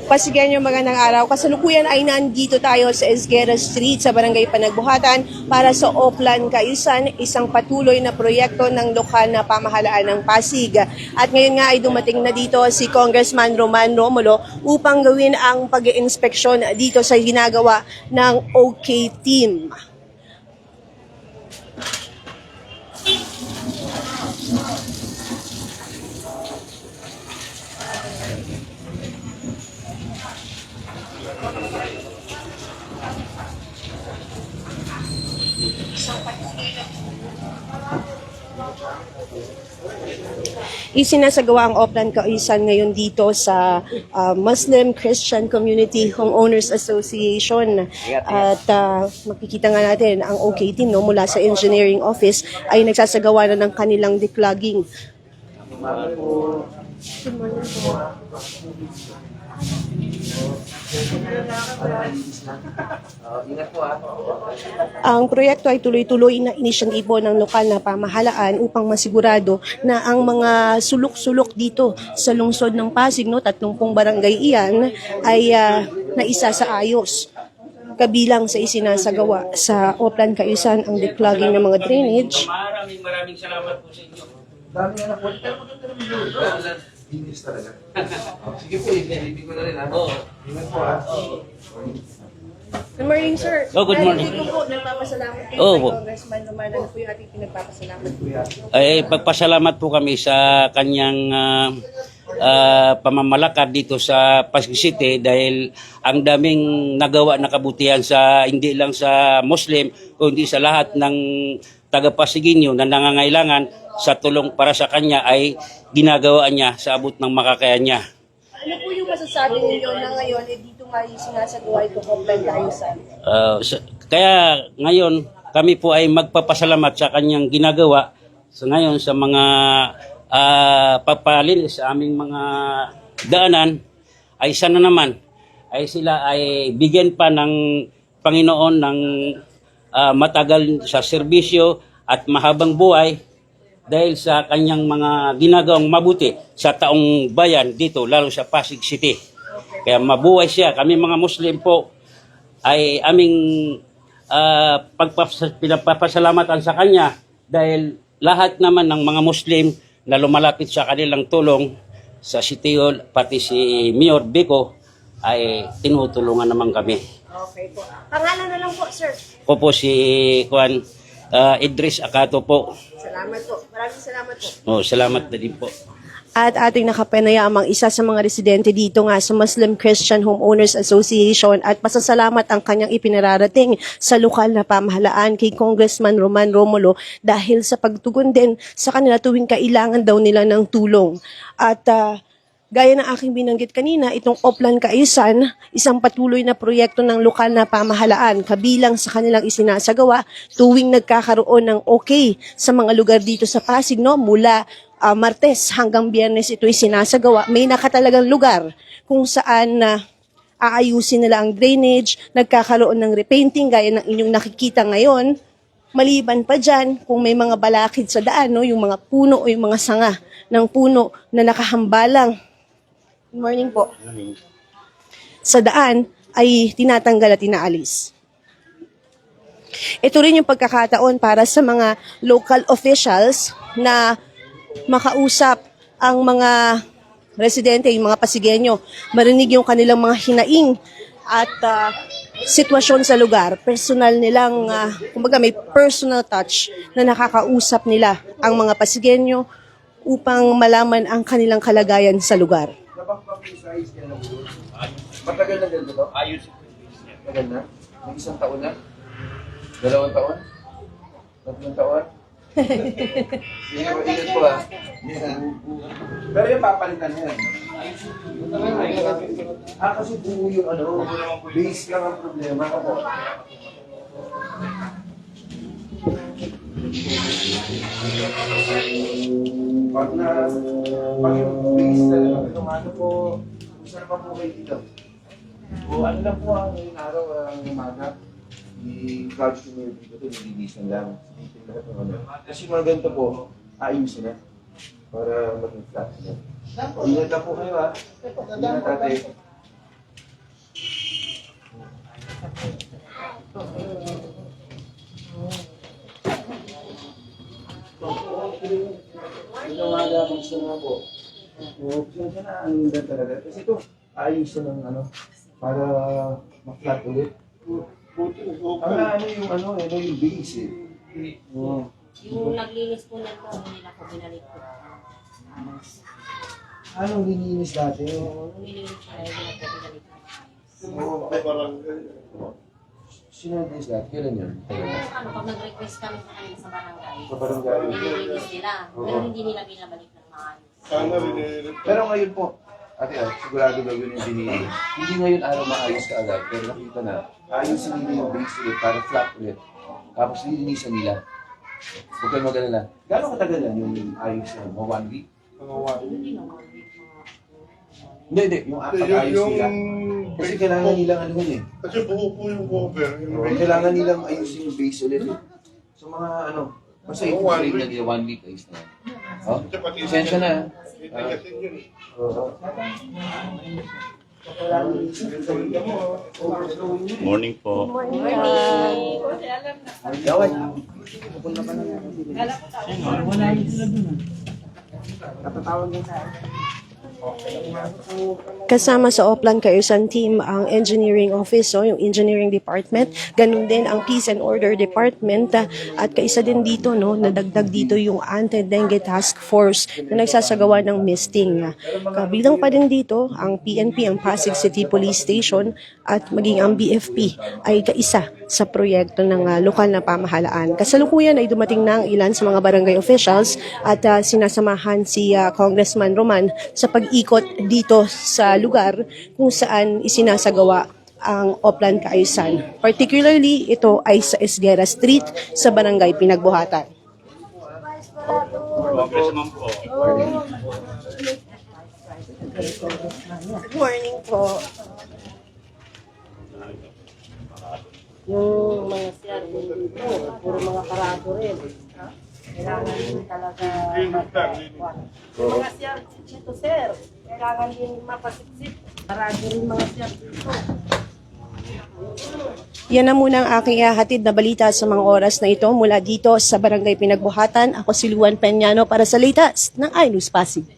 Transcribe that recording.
Pasigenyo, magandang araw. Kasalukuyan ay nandito tayo sa Esguerra Street sa Barangay Panagbuhatan para sa Oplan Cayusan, isang patuloy na proyekto ng lokal na pamahalaan ng Pasig. At ngayon nga ay dumating na dito si Congressman Roman Romulo upang gawin ang pag-iinspeksyon dito sa ginagawa ng OK Team. Isinasagawa ang Oplan Cayusan ngayon dito sa Muslim Christian Community Homeowners Association. At makikita nga natin ang OK Team mula sa Engineering Office ay nagsasagawa na ng kanilang declogging. Ang proyekto ay tuloy-tuloy na inisyatibo ng lokal na pamahalaan upang masigurado na ang mga sulok-sulok dito sa lungsod ng Pasig, 30 barangay iyan, ay naisa sa ayos. Kabilang sa isinasagawa sa Oplan Cayusan ang declogging ng mga drainage. Maraming salamat po sa inyo. Dami na po. English talaga. Sige po, hindi ko na rin ha. Ingat po ha. Good morning, sir. Oh, good morning. Dahil po, nagpapasalamat kayo Oh, kay po. Congressman Roman. Ano po yung ating pinagpapasalamat? Ay, pagpasalamat po kami sa kanyang pamamalakad dito sa Pasig City dahil ang daming nagawa na kabutihan sa hindi lang sa Muslim kundi sa lahat ng taga-Pasigueño na nangangailangan sa tulong para sa kanya ay ginagawa niya sa abot ng makakaya niya. Ano po yung masasabi ninyo na ngayon dito nga yung sinasagawa itong Oplan Cayusan? Kaya ngayon kami po ay magpapasalamat sa kanyang ginagawa ngayon sa mga pagpalinis sa aming mga daanan ay sana naman ay sila ay bigyan pa ng Panginoon ng matagal sa serbisyo at mahabang buhay dahil sa kanyang mga ginagawang mabuti sa taong bayan dito, lalo sa Pasig City. Kaya mabuhay siya. Kami mga Muslim po ay aming pinagpapasalamatan sa kanya dahil lahat naman ng mga Muslim na lumalapit sa kanilang tulong sa City Hall, pati si Mayor Vico ay tinutulungan naman kami. Okay po. Pangalan na lang po, sir. Ako po si Juan Idris Acato po. Salamat po. Maraming salamat po. Salamat na din po. At ating nakapanayamang isa sa mga residente dito nga sa Muslim Christian Homeowners Association at pasasalamat ang kanyang ipinararating sa lokal na pamahalaan kay Congressman Roman Romulo dahil sa pagtugon din sa kanila tuwing kailangan daw nila ng tulong. At gaya ng aking binanggit kanina, itong Oplan Cayusan, isang patuloy na proyekto ng lokal na pamahalaan kabilang sa kanilang isinasagawa tuwing nagkakaroon ng okay sa mga lugar dito sa Pasig, mula Martes hanggang Biyernes ito'y sinasagawa. May nakatalagang lugar kung saan aayusin nila ang drainage, nagkakaroon ng repainting gaya ng inyong nakikita ngayon. Maliban pa dyan, kung may mga balakid sa daan, yung mga puno o yung mga sanga ng puno na nakahambalang. Good morning po. Sa daan ay tinatanggal at inaalis. Ito rin yung pagkakataon para sa mga local officials na makausap ang mga residente, yung mga Pasigueño, marinig yung kanilang mga hinaing at sitwasyon sa lugar. Personal nilang, kumbaga may personal touch na nakakausap nila ang mga Pasigueño upang malaman ang kanilang kalagayan sa lugar. Matagal na ganito to? Ayos. Matagal na? May 1 taon na? 2 taon? 3 taon? Sige po, ingat po ha. Pero yung papalitan yan. Kasi buo yung base lang ang problema ko. Pag yung base talaga, ano po, kung saan pa po kayo dito? O ano lang po ang ngayong araw, ang umaga, i-cloud community ko ito, nililisan lang. Kasi mga ganito po, ayusin na. para maging flat. Ingat lang po kayo ha. Ingat ate. Tinawaga akong siya nga po. Siya na ang ganda talaga. Kasi ito, ayos siya ng ano, para ma-flat ulit. Ano yung base eh. Yung naglinis po nito, hindi nila ko binalik ko. Anong lininis dati? Nung nilinis ko, hindi nila ko binalik ko. Sinalinis dati? Kailan yun? Pag nag-request kami sa kanila sa barangay, Sa barangay. nililinis nila. Pero hindi nila binabalik ng maayos. Pero ngayon po, ate sigurado gagawin yung binili. Hindi ngayon araw maayos ka agad, pero nakita na, ayusin nila yung base ulit para flat ulit. Tapos lilinisan nila. Huwag kayong mag-alala. Gano'ng katagal yan yung ayos na? Mga 1 week? Hindi naman. Hindi. Yung pag-ayos nila. Kasi kailangan nilang ano yun eh. Kasi buo po yung cover. Kailangan nilang ayusin yung base ulit eh. So mga ano, basta i-frame na nila 1 week ayos na yan. Oh? Pasensya na. Kasi yun. Morning po. Gawad. Kasama sa Oplan Kaayusan team ang engineering office, yung engineering department, ganun din ang peace and order department, at kaisa din dito, nadagdag dito yung anti-dengue task force na nagsasagawa ng misting. Kabilang pa din dito ang PNP, ang Pasig City Police Station, at maging ang BFP ay kaisa sa proyekto ng lokal na pamahalaan. Kasalukuyan ay dumating na ang ilan sa mga barangay officials at sinasamahan si Congressman Roman sa pag-ikot dito sa lugar kung saan isinasagawa ang Oplan Kaayusan. Particularly, ito ay sa Esguera Street sa Barangay Pinagbuhatan. Congressman po. Good morning po. Yung mga siyar dito, puro mga parado rin. Kailangan din talaga mga siyar dito, sir. Kailangan din mapasiksik. Parado rin mga siyar dito. Yan na muna ang aking ihahatid na balita sa mga oras na ito mula dito sa Barangay Pinagbuhatan. Ako si Luan Peñano para sa latest ng iNews Pasig.